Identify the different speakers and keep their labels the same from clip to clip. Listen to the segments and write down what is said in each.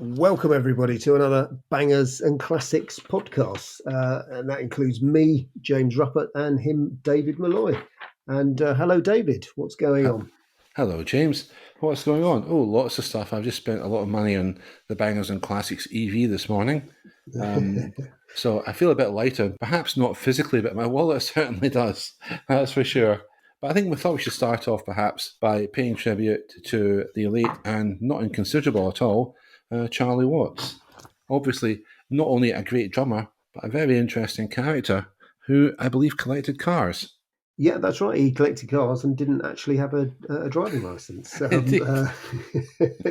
Speaker 1: Welcome, everybody, to another Bangers and Classics podcast. And that includes me, James Ruppert, and him, David Malloy. And hello, David. What's going on?
Speaker 2: Hello, James. What's going on? Oh, lots of stuff. I've just spent a lot of money on the Bangers and Classics EV this morning. So I feel a bit lighter. Perhaps not physically, but my wallet certainly does. That's for sure. But I think we thought we should start off perhaps by paying tribute to the late and not inconsiderable at all, Charlie Watts. Obviously, not only a great drummer, but a very interesting character who I believe collected cars.
Speaker 1: Yeah, that's right. He collected cars and didn't actually have a driving license.
Speaker 2: Indeed.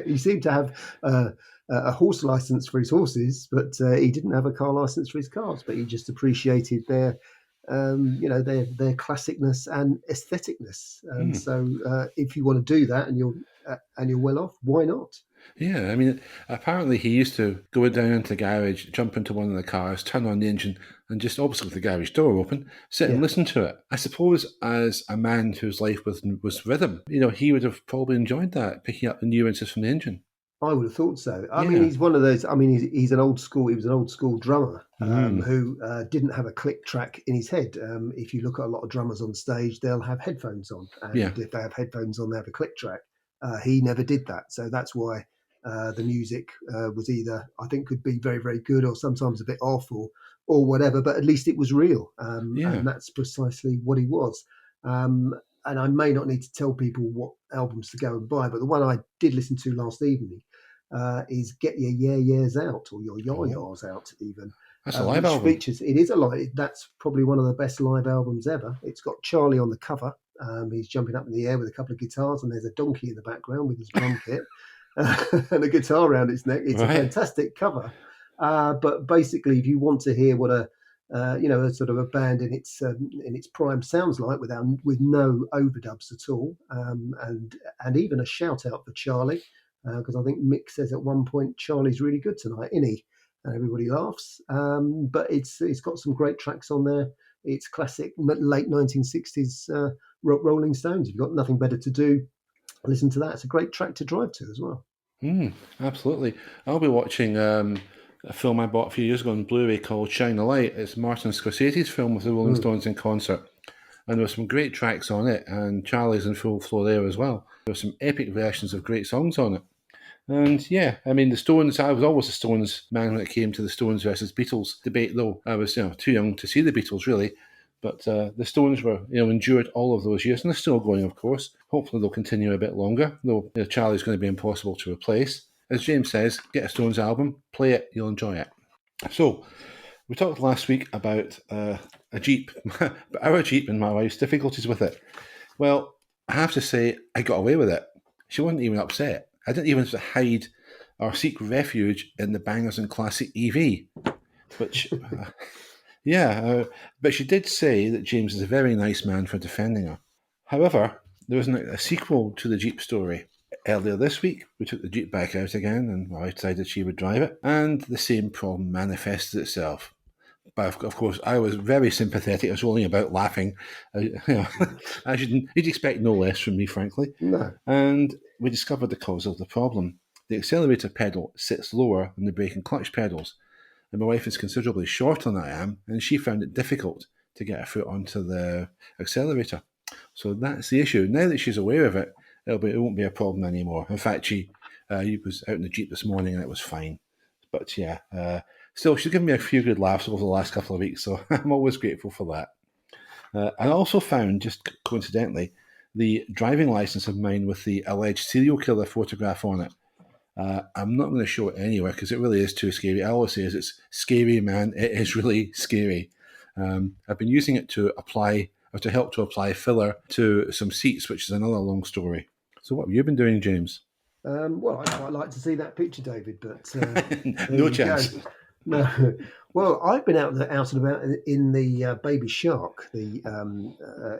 Speaker 1: He seemed to have a horse license for his horses, but he didn't have a car license for his cars. But he just appreciated their their classicness and aestheticness. And so, if you want to do that and you're well off, why not?
Speaker 2: Yeah, I mean, apparently he used to go down into the garage, jump into one of the cars, turn on the engine, and just obviously with the garage door open, sit and
Speaker 1: Yeah.
Speaker 2: listen to it. I suppose as a man whose life was rhythm, he would have probably enjoyed that, picking up the nuances from the engine.
Speaker 1: I would have thought so. I mean,
Speaker 2: Yeah.
Speaker 1: he's one of those. I mean, he's an old school. He was an old school drummer
Speaker 2: Mm.
Speaker 1: who didn't have a click track in his head. If you look at a lot of drummers on stage, they'll have headphones on,
Speaker 2: Yeah.
Speaker 1: and if they have headphones on, they have a click track. He never did that, so that's why the music was either, I think, could be very, very good, or sometimes a bit off, or whatever. But at least it was real,
Speaker 2: Yeah.
Speaker 1: and that's precisely what he was. And I may not need to tell people what albums to go and buy, but the one I did listen to last evening is Get Your Yeah Yeahs Out, or Your Yah
Speaker 2: Oh,
Speaker 1: Yahs Out even,
Speaker 2: that's a live
Speaker 1: which
Speaker 2: album.
Speaker 1: features, it is a live, that's probably one of the best live albums ever. It's got Charlie on the cover. He's jumping up in the air with a couple of guitars, and there's a donkey in the background with his drum kit and a guitar around its neck. It's a
Speaker 2: Right.
Speaker 1: fantastic cover. But basically, if you want to hear what a sort of a band in its prime sounds like, with no overdubs at all, and even a shout out for Charlie, because I think Mick says at one point Charlie's really good tonight, isn't he? And everybody laughs. But it's got some great tracks on there. It's classic late 1960s Rolling Stones. If you've got nothing better to do, listen to that. It's a great track to drive to as well.
Speaker 2: Absolutely. I'll be watching a film I bought a few years ago on Blu-ray called Shine a Light. It's Martin Scorsese's film with the Rolling Stones in concert. And there were some great tracks on it, and Charlie's in full flow there as well. There were some epic versions of great songs on it. And yeah, I mean, the Stones, I was always a Stones man when it came to the Stones versus Beatles debate, though I was too young to see the Beatles, really. But the Stones were, endured all of those years, and they're still going, of course. Hopefully they'll continue a bit longer, though Charlie's going to be impossible to replace. As James says, get a Stones album, play it, you'll enjoy it. So, we talked last week about a Jeep, but our Jeep and my wife's difficulties with it. Well, I have to say, I got away with it. She wasn't even upset. I didn't even have to hide or seek refuge in the Bangers and Classic EV, which, but she did say that James is a very nice man for defending her. However, there was a sequel to the Jeep story. Earlier this week, we took the Jeep back out again, and my wife decided she would drive it, and the same problem manifested itself. But of course, I was very sympathetic. I was only about laughing. You'd expect no less from me, frankly.
Speaker 1: No.
Speaker 2: And we discovered the cause of the problem. The accelerator pedal sits lower than the brake and clutch pedals, and my wife is considerably shorter than I am, and she found it difficult to get her foot onto the accelerator. So that's the issue. Now that she's aware of it, it won't be a problem anymore. In fact, she was out in the Jeep this morning and it was fine. But yeah, still, she's given me a few good laughs over the last couple of weeks, so I'm always grateful for that. I also found, just coincidentally, the driving license of mine with the alleged serial killer photograph on it. I'm not going to show it anywhere because it really is too scary. I always say it's scary, man. It is really scary. I've been using it to apply or to help to apply filler to some seats, which is another long story. So what have you been doing, James?
Speaker 1: Well, I'd quite like to see that picture, David, but there
Speaker 2: No
Speaker 1: you
Speaker 2: chance.
Speaker 1: go. No. Well, I've been out and about in the Baby Shark, the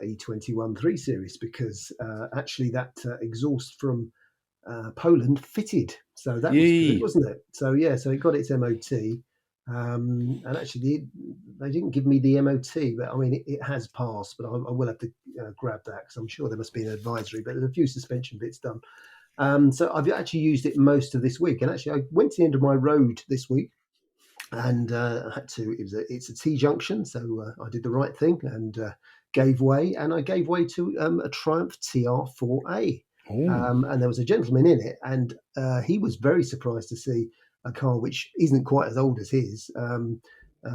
Speaker 1: E21 3 Series, because actually that exhaust from Poland fitted. So that was good,
Speaker 2: Yee.
Speaker 1: wasn't it? So, yeah, so it got its MOT. And actually, they didn't give me the MOT, but I mean, it has passed, but I will have to grab that because I'm sure there must be an advisory, but there's a few suspension bits done. So I've actually used it most of this week, and actually I went to the end of my road this week, and I had to. It's a T junction, so I did the right thing and gave way, and I gave way to a Triumph TR4A,
Speaker 2: Oh.
Speaker 1: and there was a gentleman in it, and he was very surprised to see a car which isn't quite as old as his,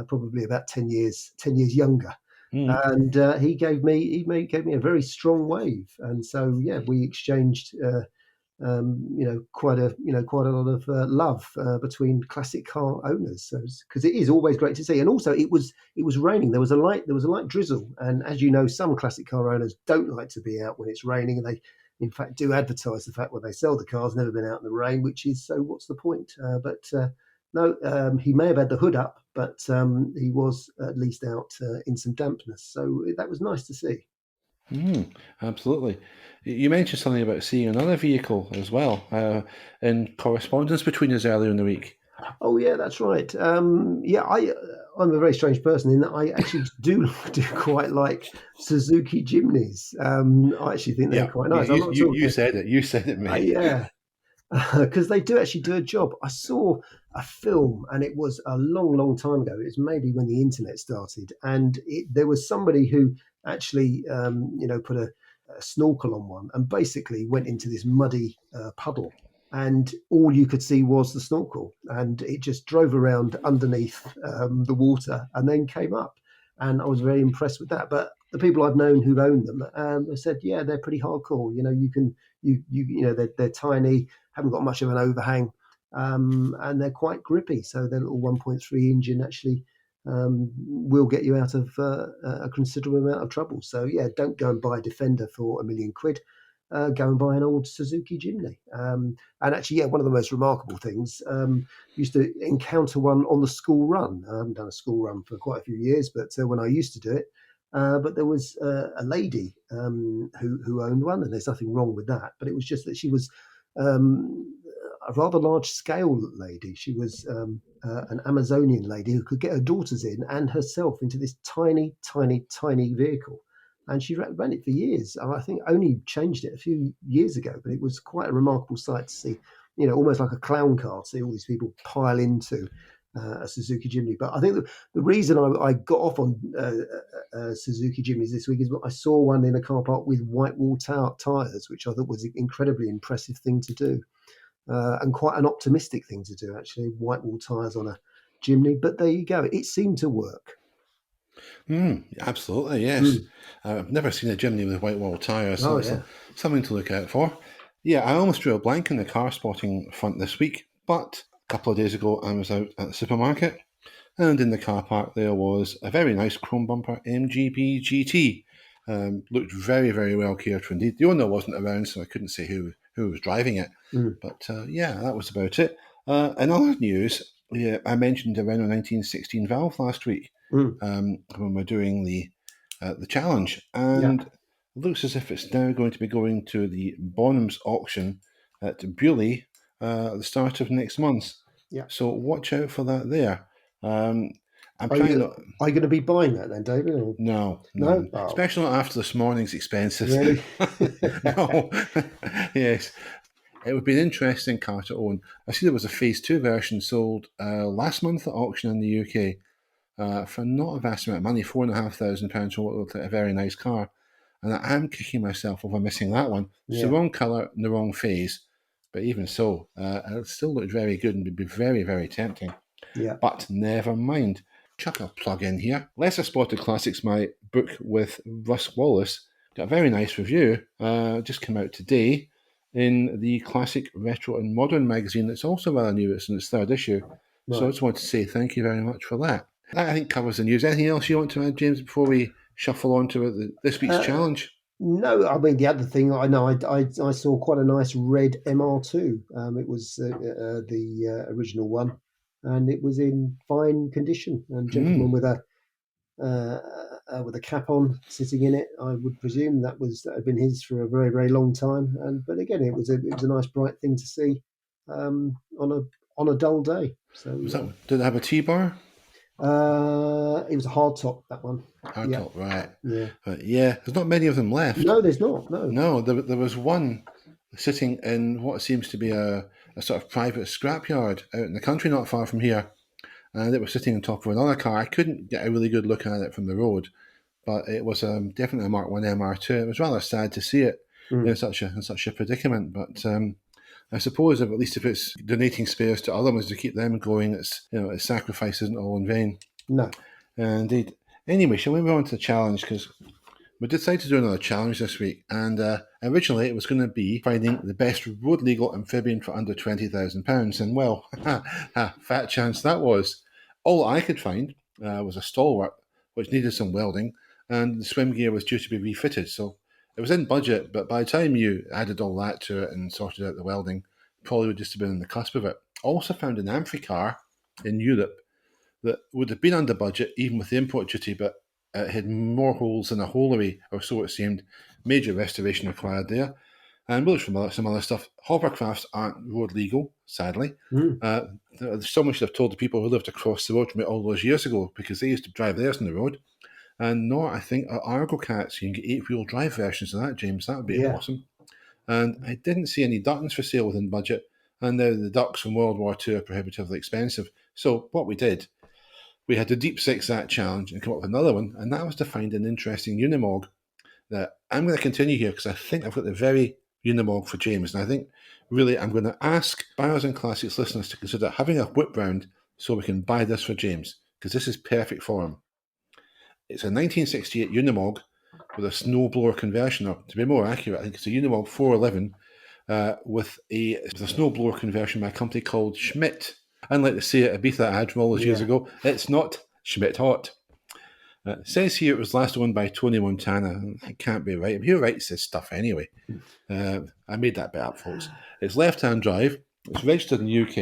Speaker 1: probably about 10 years younger.
Speaker 2: Mm.
Speaker 1: And he gave me a very strong wave, and so yeah, we exchanged quite a lot of love between classic car owners. So because it is always great to see, and also it was raining. There was a light drizzle, and as you know, some classic car owners don't like to be out when it's raining, and they, in fact, do advertise the fact when they sell the cars never been out in the rain, which is so. What's the point? But no, he may have had the hood up, but he was at least out in some dampness. So that was nice to see.
Speaker 2: Absolutely. You mentioned something about seeing another vehicle as well in correspondence between us earlier in the week.
Speaker 1: Oh yeah, that's right. Yeah, I'm a very strange person in that I actually do quite like Suzuki Jimneys. I actually think they're
Speaker 2: Yeah,
Speaker 1: quite
Speaker 2: you,
Speaker 1: nice. I'm
Speaker 2: you,
Speaker 1: not
Speaker 2: you you
Speaker 1: talking.
Speaker 2: said it. You said it, mate.
Speaker 1: Yeah, because they do actually do a job. I saw a film, and it was a long, long time ago. It was maybe when the internet started, and there was somebody who actually, put a snorkel on one, and basically went into this muddy puddle, and all you could see was the snorkel, and it just drove around underneath the water, and then came up, and I was very impressed with that. But the people I've known who own them have said, yeah, they're pretty hardcore. You can they're tiny, haven't got much of an overhang, and they're quite grippy. So their little 1.3 engine actually will get you out of a considerable amount of trouble. So yeah, don't go and buy a Defender for £1 million. Go and buy an old Suzuki Jimny. And actually, yeah, one of the most remarkable things, used to encounter one on the school run. I haven't done a school run for quite a few years, but when I used to do it, but there was a lady who owned one, and there's nothing wrong with that. But it was just that she was um, a rather large scale lady. She was an Amazonian lady who could get her daughters in and herself into this tiny, tiny, tiny vehicle. And she ran it for years. I think only changed it a few years ago, but it was quite a remarkable sight to see. Almost like a clown car to see all these people pile into a Suzuki Jimny. But I think the reason I got off on Suzuki Jimnys this week is I saw one in a car park with white wall tyres, which I thought was an incredibly impressive thing to do, and quite an optimistic thing to do, actually. White wall tyres on a Jimny. But there you go. It seemed to work.
Speaker 2: Absolutely, yes.
Speaker 1: Mm.
Speaker 2: I've never seen a Jimny with white wall tyres, so
Speaker 1: Oh,
Speaker 2: that's
Speaker 1: yeah.
Speaker 2: something to look out for. Yeah, I almost drew a blank in the car spotting front this week, but a couple of days ago I was out at the supermarket, and in the car park there was a very nice chrome bumper MGB GT. Looked very, very well cared for indeed. The owner wasn't around, so I couldn't say who was driving it.
Speaker 1: Mm.
Speaker 2: But yeah, that was about it. In other news, yeah, I mentioned around a 1916 valve last week
Speaker 1: Mm.
Speaker 2: when we're doing the challenge,
Speaker 1: Yeah.
Speaker 2: and it looks as if it's now going to be going to the Bonhams auction at Bewley at the start of next month.
Speaker 1: Yeah.
Speaker 2: So watch out for that there. I'm
Speaker 1: Are
Speaker 2: trying
Speaker 1: you
Speaker 2: not.
Speaker 1: are you going to be buying that then, David? Or
Speaker 2: No,
Speaker 1: no?
Speaker 2: no,
Speaker 1: Oh,
Speaker 2: especially not after this morning's expenses.
Speaker 1: really?
Speaker 2: No, yes, it would be an interesting car to own. I see there was a Phase 2 version sold last month at auction in the UK for not a vast amount of money, £4,500 for what looked like a very nice car. And I am kicking myself over missing that one. It's the
Speaker 1: Yeah.
Speaker 2: wrong colour and the wrong phase, but even so, it still looked very good and would be very, very tempting.
Speaker 1: Yeah.
Speaker 2: But never mind. Chuck a plug in here. Lesser Spotted Classics, my book with Russ Wallace, got a very nice review. Just came out today in the Classic Retro and Modern magazine. It's also rather new. It's in its third issue. So I
Speaker 1: Right.
Speaker 2: just want to say thank you very much for that. That, I think, covers the news. Anything else you want to add, James, before we shuffle on to this week's
Speaker 1: Uh,
Speaker 2: challenge?
Speaker 1: no, I mean the other thing I know, I saw quite a nice red MR2. It was the original one, and it was in fine condition. And gentleman
Speaker 2: Mm.
Speaker 1: with a cap on, sitting in it. I would presume that had been his for a very, very long time. But again, it was a nice bright thing to see on a dull day.
Speaker 2: Was
Speaker 1: So
Speaker 2: that? Did it have a T-bar?
Speaker 1: it was a hard top, that one. Yeah,
Speaker 2: Hardtop, right.
Speaker 1: yeah.
Speaker 2: But yeah, there's not many of them left.
Speaker 1: No, there's not. No.
Speaker 2: No, there was one. sitting in what seems to be a sort of private scrapyard out in the country not far from here. And it was sitting on top of another car. I couldn't get a really good look at it from the road, but it was definitely a Mark 1 MR2. It was rather sad to see it in such a predicament. But I suppose at least if it's donating spares to other ones to keep them going, its sacrifice isn't all in vain.
Speaker 1: No.
Speaker 2: Indeed. Anyway, shall we move on to the challenge? Because we decided to do another challenge this week, and originally it was going to be finding the best road legal amphibian for under £20,000. And well, fat chance that was. All I could find was a stalwart, which needed some welding, and the swim gear was due to be refitted. So it was in budget, but by the time you added all that to it and sorted out the welding, probably would just have been on the cusp of it. Also found an amphicar in Europe that would have been under budget even with the import duty, but it had more holes than a holery, or so it seemed. Major restoration required there. And we'll look some other stuff. Hovercrafts aren't road legal, sadly. Someone should have told the people who lived across the road from it all those years ago, because they used to drive theirs on the road. And nor, I think, are Argo Cats. You can get 8-wheel drive versions of that, James. That would be awesome. And I didn't see any Duttons for sale within budget. And now the ducks from World War II are prohibitively expensive. So what we did, we had to deep six that challenge and come up with another one, and that was to find an interesting Unimog that I'm going to continue here because I think I've got the very Unimog for James. And I think really I'm going to ask Buyers and Classics listeners to consider having a whip round so we can buy this for James, because this is perfect for him. It's a 1968 Unimog with a snowblower conversion, or to be more accurate, I think it's a Unimog 411 with a snowblower conversion by a company called Schmidt. Unlike the Seat Ibiza ad from all those years ago, it's not Schmidt Hot. It says here it was last owned by Tony Montana. It can't be right. Who writes this stuff anyway? I made that bit up, folks. It's left-hand drive. It's registered in the UK.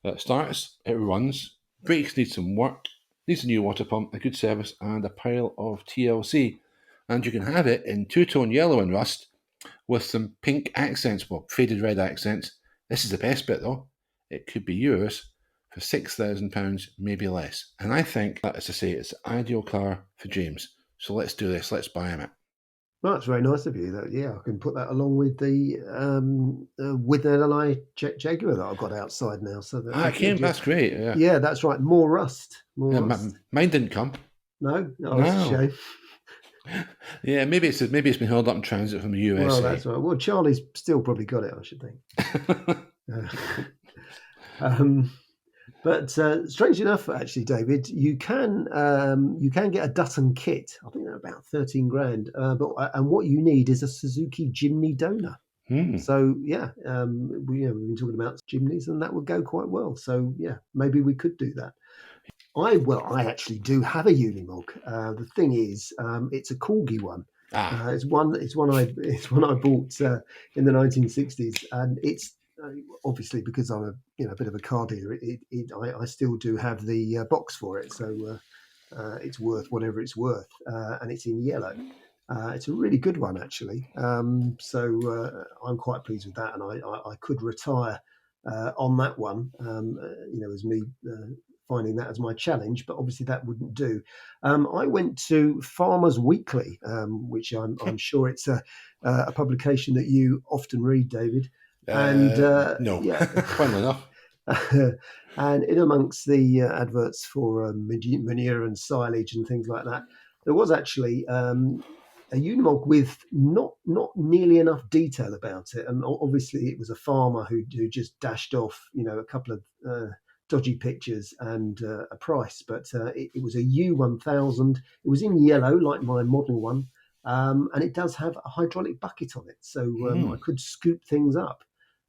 Speaker 2: It starts, it runs. Brakes need some work. Needs a new water pump, a good service, and a pile of TLC. And you can have it in two-tone yellow and rust with some pink accents, well, faded red accents. This is the best bit, though. It could be yours for £6,000, maybe less. And I think, that is to say, it's the ideal car for James. So let's do this. Let's buy him it.
Speaker 1: Well, that's very nice of you. I can put that along with the with an LI Jaguar that I've got outside now. So
Speaker 2: that's great.
Speaker 1: Yeah, that's right. More rust. Rust.
Speaker 2: Mine didn't come.
Speaker 1: No, that's a shame.
Speaker 2: Yeah, maybe it's been held up in transit from the USA.
Speaker 1: Well, that's right. Well, Charlie's still probably got it, I should think. But strange enough, actually, David, you can get a Dutton kit. I think they're about £13,000. And what you need is a Suzuki Jimny donor. So we've been talking about Jimneys, and that would go quite well. So yeah, maybe we could do that. I actually do have a Unimog. The thing is, it's a Corgi one. It's one I bought in the 1960s, and it's obviously because I'm a bit of a car dealer. I still do have the box for it, so it's worth whatever it's worth, and it's in yellow. It's a really good one, actually. So I'm quite pleased with that, and I could retire on that one. As me finding that as my challenge, but obviously that wouldn't do. I went to Farmers Weekly, which I'm sure it's a publication that you often read, David.
Speaker 2: No, funnily enough.
Speaker 1: And in amongst the adverts for manure and silage and things like that, there was actually a Unimog with not nearly enough detail about it. And obviously it was a farmer who just dashed off, a couple of dodgy pictures and a price. But it was a U1000. It was in yellow, like my model one. And it does have a hydraulic bucket on it. So I could scoop things up.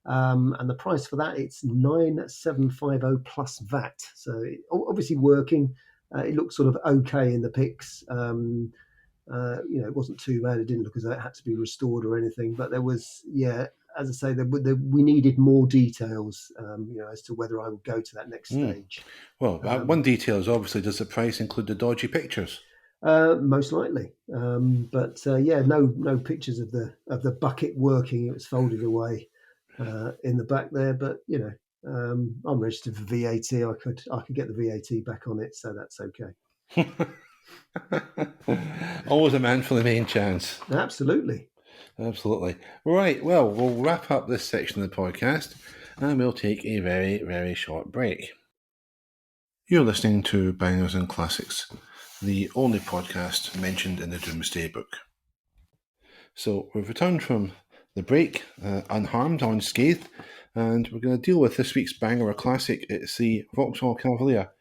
Speaker 1: And the price for that, it's 9,750 plus VAT. So obviously working. It looks sort of okay in the pics. It wasn't too bad. It didn't look as though it had to be restored or anything. But there was, as I say, we needed more details, as to whether I would go to that next stage.
Speaker 2: Well, one detail is obviously, does the price include the dodgy pictures?
Speaker 1: Most likely, no pictures of the bucket working. It was folded away in the back there, but I'm registered for VAT. I could get the VAT back on it, so that's okay.
Speaker 2: Always a man for the main chance.
Speaker 1: Absolutely.
Speaker 2: Absolutely. Right, well, we'll wrap up this section of the podcast and we'll take a very, very short break. You're listening to Bangers and Classics, the only podcast mentioned in the Doomsday Book. So we've returned from the break, unharmed, unscathed, and we're going to deal with this week's banger or classic. It's the Vauxhall Cavalier.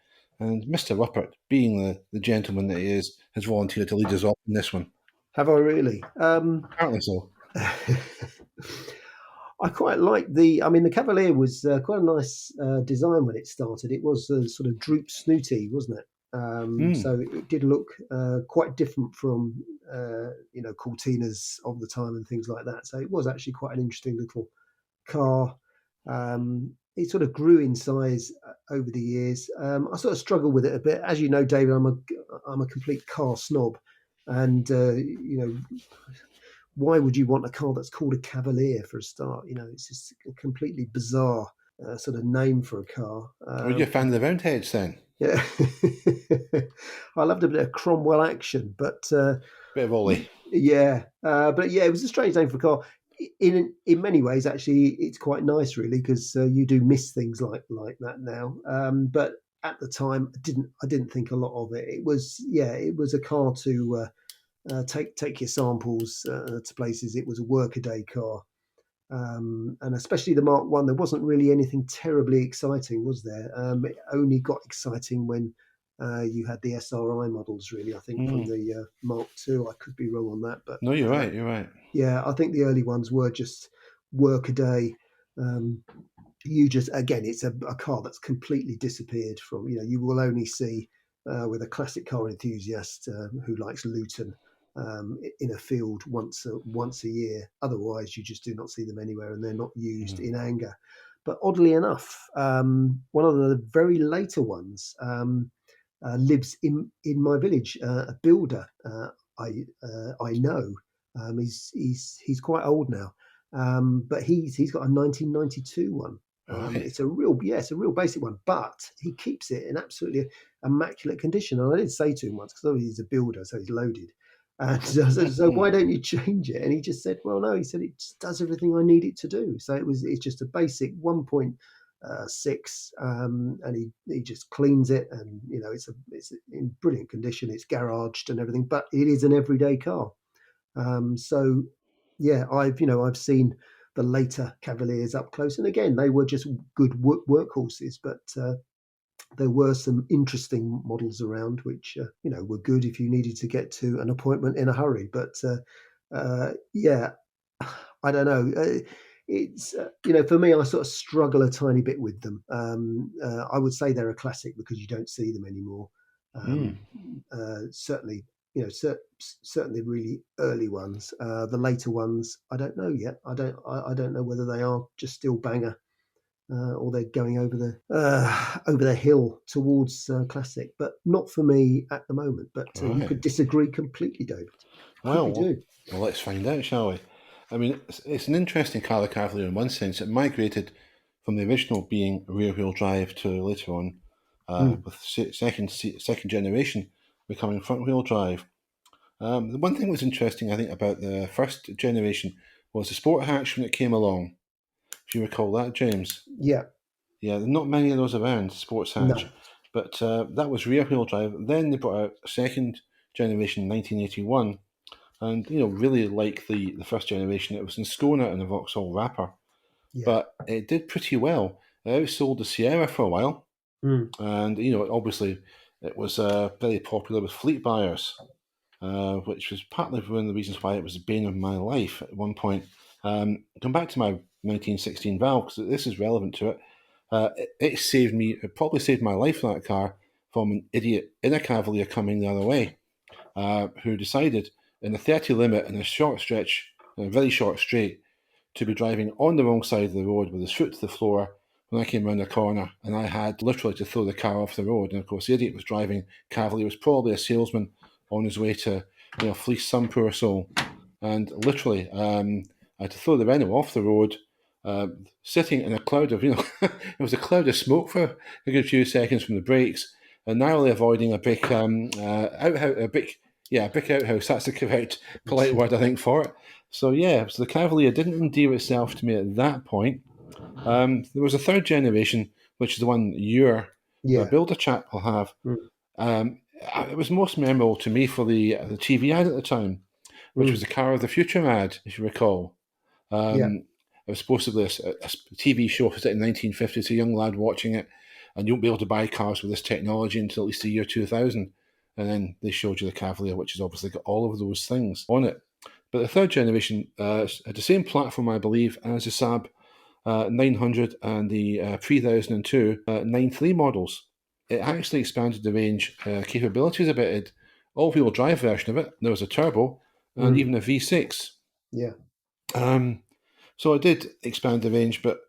Speaker 2: And Mr. Ruppert, being the gentleman that he is, has volunteered to lead us off in this one.
Speaker 1: Have I really?
Speaker 2: Apparently so.
Speaker 1: I quite like the Cavalier was quite a nice design when it started. It was sort of droop snooty, wasn't it? So it did look quite different from Cortinas of the time and things like that. So it was actually quite an interesting little car. It sort of grew in size over the years. I sort of struggle with it a bit, as you know, David. I'm a complete car snob, and why would you want a car that's called a Cavalier for a start? It's just a completely bizarre sort of name for a car.
Speaker 2: Are you a fan of the Roundheads then?
Speaker 1: Yeah, I loved a bit of Cromwell action, but
Speaker 2: bit of Ollie.
Speaker 1: Yeah, but yeah, it was a strange name for a car. In many ways, actually, it's quite nice, really, because you do miss things like that now. But at the time, I didn't think a lot of it. It was a car to take your samples to places. It was a workaday car. And especially the Mark One, there wasn't really anything terribly exciting, was there? It only got exciting when you had the SRI models, really. I think from the Mark Two. I could be wrong on that, but
Speaker 2: no, you're right. You're right.
Speaker 1: Yeah, I think the early ones were just workaday. It's a car that's completely disappeared from. You will only see with a classic car enthusiast who likes Luton in a field once a year. Otherwise, you just do not see them anywhere, and they're not used in anger. But oddly enough, one of the very later ones lives in my village. A builder I know. He's quite old now, but he's got a 1992 one.
Speaker 2: Right.
Speaker 1: It's a real basic one, but he keeps it in absolutely immaculate condition. And I did say to him once, because he's a builder, so he's loaded. And so why don't you change it? And he just said, well, no. He said it just does everything I need it to do. So it's just a basic 1.6, and he just cleans it, and it's in brilliant condition. It's garaged and everything, but it is an everyday car. So yeah, I've seen the later Cavaliers up close, and again, they were just good workhorses, but there were some interesting models around which were good if you needed to get to an appointment in a hurry. But yeah, I don't know. It's for me, I sort of struggle a tiny bit with them. I would say they're a classic because you don't see them anymore. Certainly, certainly really early ones. The later ones, I don't know yet. I don't know whether they are just still banger, or they're going over the hill towards classic. But not for me at the moment. But you could disagree completely, David.
Speaker 2: Well, let's find out, shall we? I mean, it's an interesting car, the Cavalier, in one sense. It migrated from the original being rear-wheel drive to later on, with second generation becoming front-wheel drive. The one thing that was interesting, I think, about the first generation was the sport hatch when it came along. If you recall that, James.
Speaker 1: Yeah.
Speaker 2: Yeah, not many of those around, sports hatch. No. But that was rear-wheel drive. Then they brought out second generation in 1981. And, really like the first generation, it was in Skona and the Vauxhall Rapper. Yeah. But it did pretty well. It outsold the Sierra for a while. And, obviously it was very popular with fleet buyers, which was partly one of the reasons why it was the bane of my life at one point. Going back to my 1916 Valve, because this is relevant to it, it probably saved my life, that car, from an idiot in a Cavalier coming the other way, who decided in a 30 limit in a short stretch, in a very short straight, to be driving on the wrong side of the road with his foot to the floor when I came around the corner, and I had literally to throw the car off the road. And of course, the idiot was driving Cavalier, was probably a salesman on his way to fleece some poor soul. And literally, I had to throw the Renault off the road, sitting in a cloud of, it was a cloud of smoke for a good few seconds from the brakes, and narrowly avoiding a brick outhouse. That's the correct polite word, I think, for it. So the Cavalier didn't endear itself to me at that point. There was a third generation, which is the one your
Speaker 1: Yeah.
Speaker 2: builder chap will have.
Speaker 1: Mm.
Speaker 2: It was most memorable to me for the TV ad at the time, which was
Speaker 1: Mm.
Speaker 2: the Car of the Future ad, if you recall.
Speaker 1: Yeah.
Speaker 2: It was supposedly a TV show set in the 1950s, a young lad watching it, and you won't be able to buy cars with this technology until at least the year 2000. And then they showed you the Cavalier, which has obviously got all of those things on it. But the third generation had the same platform, I believe, as the Saab 900 and the 3002 93 models. It actually expanded the range capabilities a bit. It all-wheel drive version of it. There was a turbo and
Speaker 1: Mm.
Speaker 2: even a V6.
Speaker 1: Yeah.
Speaker 2: Um, so it did expand the range, but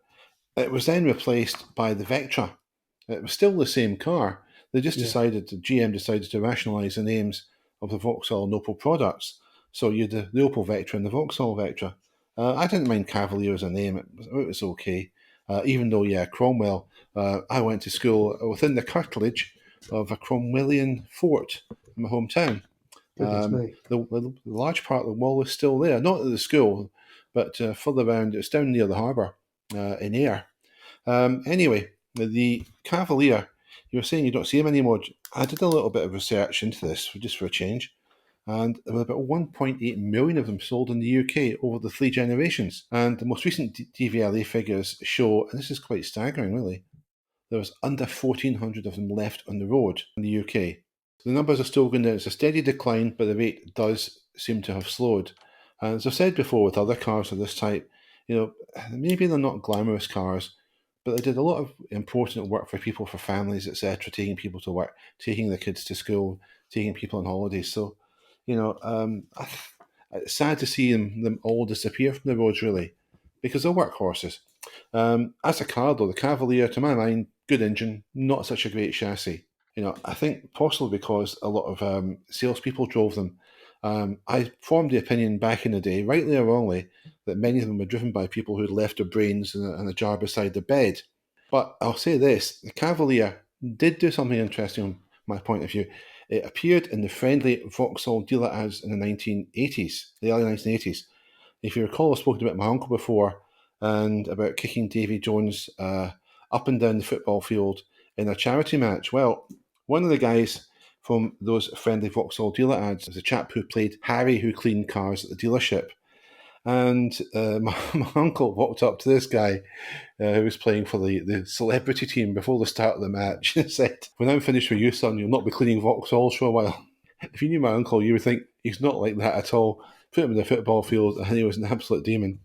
Speaker 2: it was then replaced by the Vectra. It was still the same car.
Speaker 1: Yeah.
Speaker 2: GM decided to rationalise the names of the Vauxhall and Opel products. So you had the Opel Vectra and the Vauxhall Vectra. I didn't mind Cavalier as a name, it was okay. Even though, Cromwell, I went to school within the curtilage of a Cromwellian fort in my hometown.
Speaker 1: Goodness me.
Speaker 2: The large part of the wall is still there, not at the school, but further around, it's down near the harbour in Ayr. Anyway, the Cavalier, you were saying you don't see them anymore. I did a little bit of research into this just for a change, and there were about 1.8 million of them sold in the UK over the three generations. And the most recent DVLA figures show, and this is quite staggering really, there was under 1,400 of them left on the road in the UK. The numbers are still going down. It's a steady decline, but the rate does seem to have slowed. And as I've said before with other cars of this type, maybe they're not glamorous cars, but they did a lot of important work for people, for families, etc., taking people to work, taking the kids to school, taking people on holidays. So, it's sad to see them all disappear from the roads, really, because they're workhorses. As a car, though, the Cavalier, to my mind, good engine, not such a great chassis. I think possibly because a lot of salespeople drove them. I formed the opinion back in the day, rightly or wrongly, that many of them were driven by people who'd left their brains in a jar beside the bed. But I'll say this, the Cavalier did do something interesting from my point of view. It appeared in the friendly Vauxhall dealer ads in the 1980s, the early 1980s. If you recall, I've spoken about my uncle before and about kicking Davy Jones up and down the football field in a charity match. Well, one of the guys from those friendly Vauxhall dealer ads is a chap who played Harry who cleaned cars at the dealership. And my uncle walked up to this guy who was playing for the celebrity team before the start of the match and said, "When I'm finished with you, son, you'll not be cleaning Vauxhalls for a while." If you knew my uncle, you would think he's not like that at all. Put him in the football field and he was an absolute demon.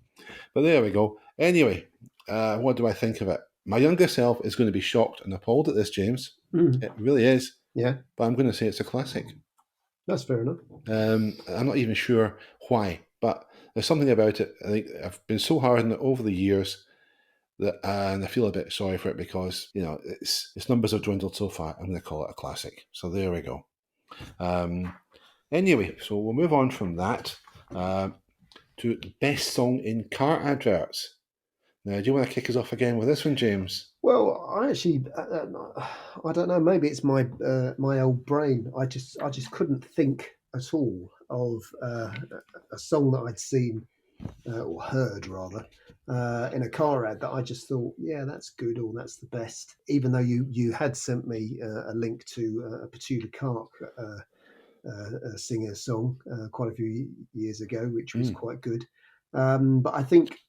Speaker 2: But there we go. Anyway, what do I think of it? My younger self is going to be shocked and appalled at this, James.
Speaker 1: Mm.
Speaker 2: It really is.
Speaker 1: Yeah.
Speaker 2: But I'm going to say it's a classic.
Speaker 1: That's fair enough.
Speaker 2: I'm not even sure why, but there's something about it. I think I've been so hard on it over the years and I feel a bit sorry for it because its numbers have dwindled so far. I'm going to call it a classic. So there we go. Anyway, so we'll move on from that to best song in car adverts. Now, do you want to kick us off again with this one, James?
Speaker 1: Well, I actually, I don't know. Maybe it's my old brain. I just couldn't think at all of a song that I'd seen or heard rather in a car ad that I just thought, yeah, that's good or that's the best. Even though you had sent me a link to a Petula Clark singer song quite a few years ago, which was quite good. But I think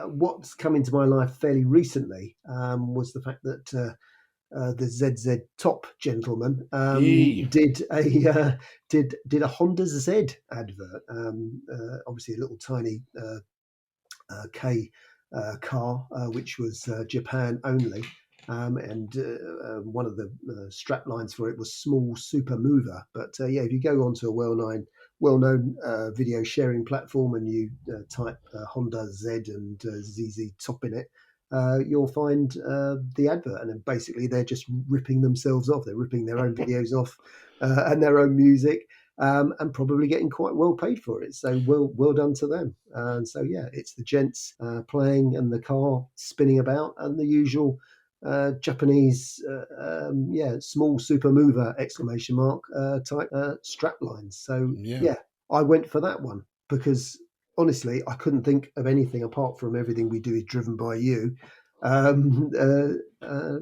Speaker 1: what's come into my life fairly recently was the fact that the ZZ Top gentleman
Speaker 2: Yee.
Speaker 1: did a Honda Z advert. Obviously, a little tiny K car, which was Japan only. And one of the strap lines for it was "small super mover." But if you go onto a well-known video sharing platform and you type Honda Z and ZZ Top in it, you'll find the advert, and then basically they're just ripping themselves off. They're ripping their own videos off and their own music. And probably getting quite well paid for it. So well done to them. And so it's the gents playing and the car spinning about and the usual Japanese small super mover exclamation mark type strap lines. So
Speaker 2: Yeah.
Speaker 1: I went for that one because honestly, I couldn't think of anything apart from Everything We Do Is Driven by You, um,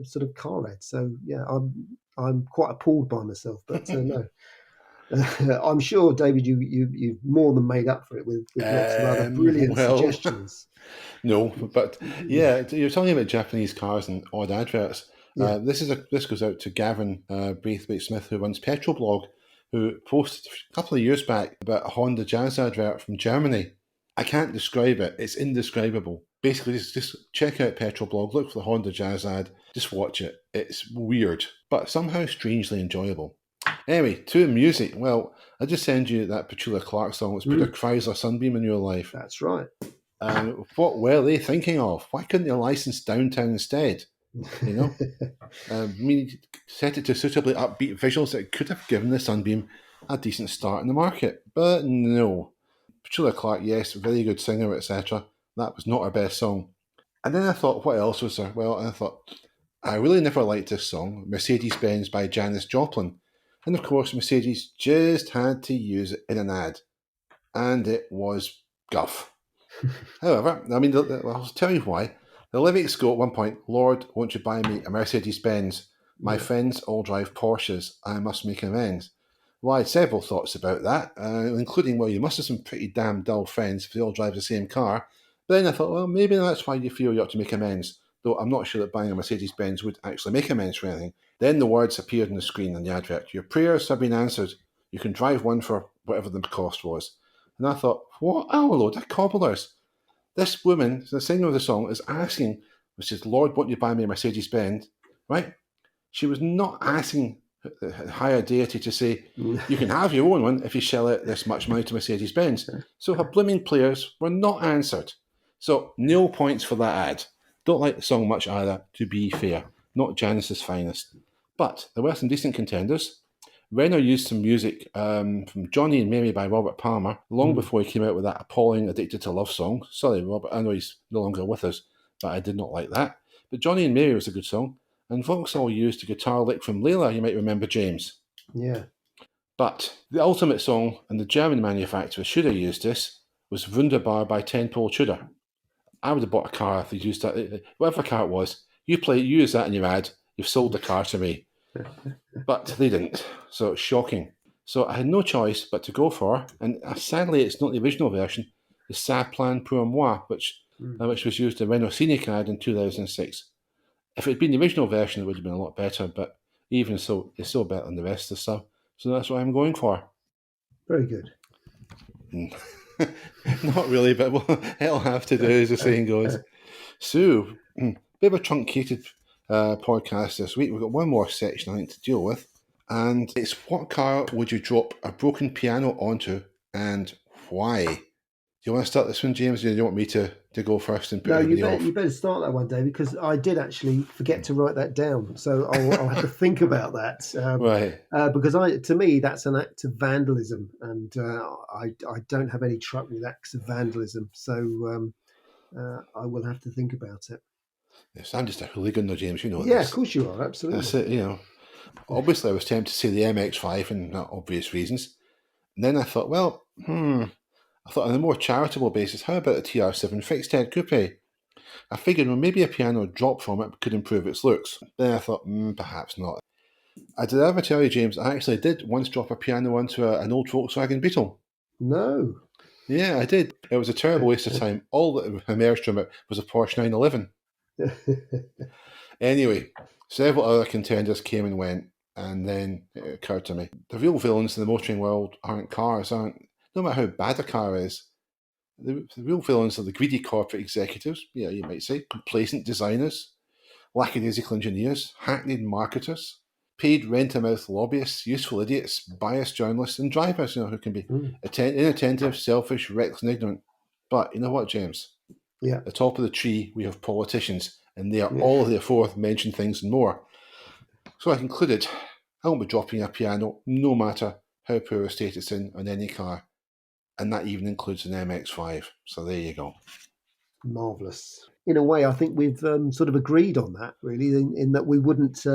Speaker 1: sort of car ad. So yeah, I'm quite appalled by myself, but no. I'm sure, David, you've more than made up for it with lots of other brilliant
Speaker 2: Well,
Speaker 1: suggestions.
Speaker 2: no, but yeah, you're talking about Japanese cars and odd adverts.
Speaker 1: Yeah,
Speaker 2: This goes out to Gavin Braithwaite Smith, who runs Petrolblog, who posted a couple of years back about a Honda Jazz advert from Germany. I can't describe it; it's indescribable. Basically, just check out Petrolblog, look for the Honda Jazz ad, just watch it. It's weird, but somehow strangely enjoyable. Anyway, to music. Well, I just send you that Petula Clark song. Let's put a Chrysler Sunbeam in your life.
Speaker 1: that's right.
Speaker 2: What were they thinking of? Why couldn't they license Downtown instead? You know, I mean, set it to suitably upbeat visuals that could have given the Sunbeam a decent start in the market. But no. Petula Clark, yes, very good singer, etc. That was not her best song. And then I thought, what else was there? Well, I thought, I really never liked this song, Mercedes-Benz by Janice Joplin. And of course, Mercedes just had to use it in an ad. And it was guff. However, I mean, I'll tell you why. The lyrics go at one point, Lord, won't you buy me a Mercedes-Benz? My friends all drive Porsches. I must make amends. Well, I had several thoughts about that, including, well, you must have some pretty damn dull friends if they all drive the same car. But then I thought, well, maybe that's why you feel you ought to make amends, though I'm not sure that buying a Mercedes-Benz would actually make amends for anything. Then the words appeared on the screen in the advert. Your prayers have been answered. You can drive one for whatever the cost was. And I thought, what a load of cobblers. This woman, the singer of the song, is asking, which is, Lord, won't you buy me a Mercedes-Benz? Right? She was not asking the higher deity to say, you can have your own one if you shell out this much money to Mercedes-Benz. So her blooming prayers were not answered. So no points for that ad. Don't like the song much either, to be fair. Not Janice's finest. But there were some decent contenders. Renner used some music from Johnny and Mary by Robert Palmer long before he came out with that appalling Addicted to Love song. Sorry, Robert, I know he's no longer with us, but I did not like that. But Johnny and Mary was a good song. And Vauxhall used a guitar lick from Layla, you might remember, James.
Speaker 1: Yeah.
Speaker 2: But the ultimate song, and the German manufacturer should have used this, was Wunderbar by Ten Pole Tudor. I would have bought a car if they used that. Whatever car it was, you use that in your ad, you've sold the car to me. But they didn't, so it's shocking. So I had no choice but to go for, and sadly it's not the original version, the Ça Plan Pour Moi, which was used in Renault Scenic ad in 2006. If it had been the original version, it would have been a lot better, but even so, it's still better than the rest of the stuff. So that's what I'm going for.
Speaker 1: Very good.
Speaker 2: Not really, but what it'll have to do, as the saying goes. So, bit of a truncated podcast this week. We've got one more section I think to deal with, and it's what car would you drop a broken piano onto, and why? Do you want to start this one, James? Or do you want me to go first and put everybody off?
Speaker 1: You better start that one, David, because I did actually forget to write that down. So I'll have to think about that.
Speaker 2: Right.
Speaker 1: Because to me, that's an act of vandalism, and I don't have any truck with acts of vandalism. So I will have to think about it.
Speaker 2: Yes, I'm just a hooligan, though, James. You know
Speaker 1: Yeah,
Speaker 2: this.
Speaker 1: of course you are. Absolutely.
Speaker 2: That's it, Obviously, I was tempted to say the MX-5 for not obvious reasons. And then I thought, well, I thought on a more charitable basis, how about a TR7 fixed head coupe? I figured, well, maybe a piano drop from it could improve its looks. Then I thought, perhaps not. I did ever tell you, James, I actually did once drop a piano onto an old Volkswagen Beetle.
Speaker 1: No.
Speaker 2: Yeah, I did. It was a terrible waste of time. All that emerged from it was a Porsche 911. Anyway, several other contenders came and went, and then it occurred to me, the real villains in the motoring world aren't cars, no matter how bad a car is. The real villains are the greedy corporate executives, you might say, complacent designers, lackadaisical engineers, hackneyed marketers, paid rent-a-mouth lobbyists, useful idiots, biased journalists, and drivers, who can be inattentive, selfish, reckless, and ignorant. But you know what, James?
Speaker 1: Yeah.
Speaker 2: At the top of the tree, we have politicians, and they are all of the aforementioned things and more. So I concluded, I won't be dropping a piano, no matter how poor a state it's in, on any car. And that even includes an MX-5. So there you go.
Speaker 1: Marvellous. In a way, I think we've sort of agreed on that, really, in that we wouldn't,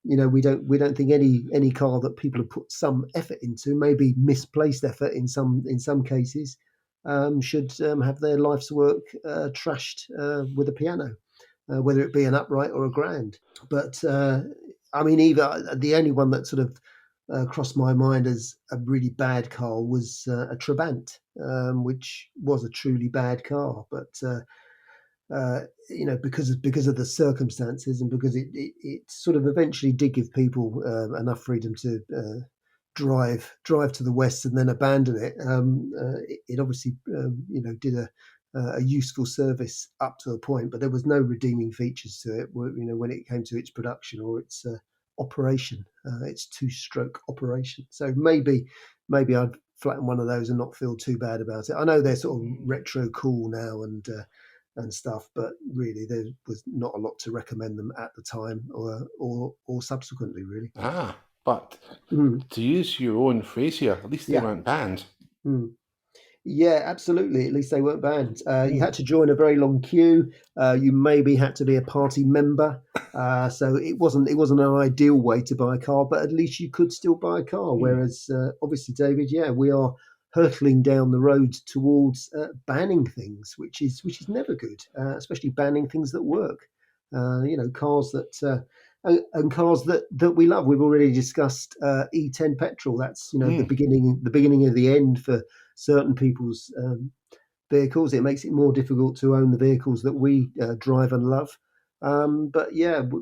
Speaker 1: we don't think any car that people have put some effort into, maybe misplaced effort in some cases, should have their life's work trashed with a piano, whether it be an upright or a grand. But I mean, either the only one that sort of crossed my mind as a really bad car was a Trabant, which was a truly bad car. But because of the circumstances and because it sort of eventually did give people enough freedom to drive to the west and then abandon it. It obviously did a useful service up to a point, but there was no redeeming features to it. When it came to its production or its operation, its two-stroke operation. So maybe I'd flatten one of those and not feel too bad about it. I know they're sort of retro cool now and stuff, but really there was not a lot to recommend them at the time or subsequently, really.
Speaker 2: But to use your own phrase here, at least they weren't banned.
Speaker 1: Yeah, absolutely. At least they weren't banned. You had to join a very long queue. You maybe had to be a party member. So it wasn't an ideal way to buy a car, but at least you could still buy a car. Whereas obviously, David, we are hurtling down the road towards banning things, which is never good, especially banning things that work. Cars that and cars that we love. We've already discussed E10 petrol. That's the beginning of the end for certain people's vehicles. It makes it more difficult to own the vehicles that we drive and love. But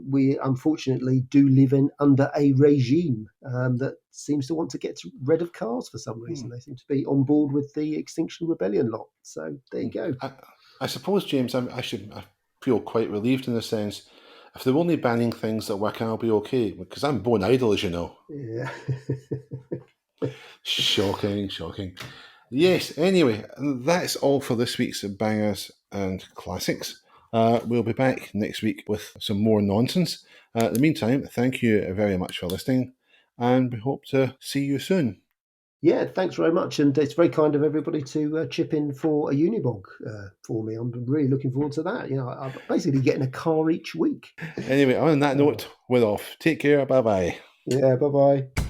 Speaker 1: we unfortunately do live under a regime that seems to want to get rid of cars for some reason. They seem to be on board with the Extinction Rebellion lot. So there you go.
Speaker 2: I suppose, James, I feel quite relieved in a sense. If they're only banning things that work, I'll be okay, because I'm born idle, as you know.
Speaker 1: Yeah.
Speaker 2: Shocking. Yes, anyway, that's all for this week's Bangers and Classics. We'll be back next week with some more nonsense. In the meantime, thank you very much for listening, and we hope to see you soon.
Speaker 1: Yeah, thanks very much. And it's very kind of everybody to chip in for a Unimog for me. I'm really looking forward to that. I'm basically getting a car each week.
Speaker 2: Anyway, on that note, we're off. Take care. Bye-bye.
Speaker 1: Yeah, bye-bye.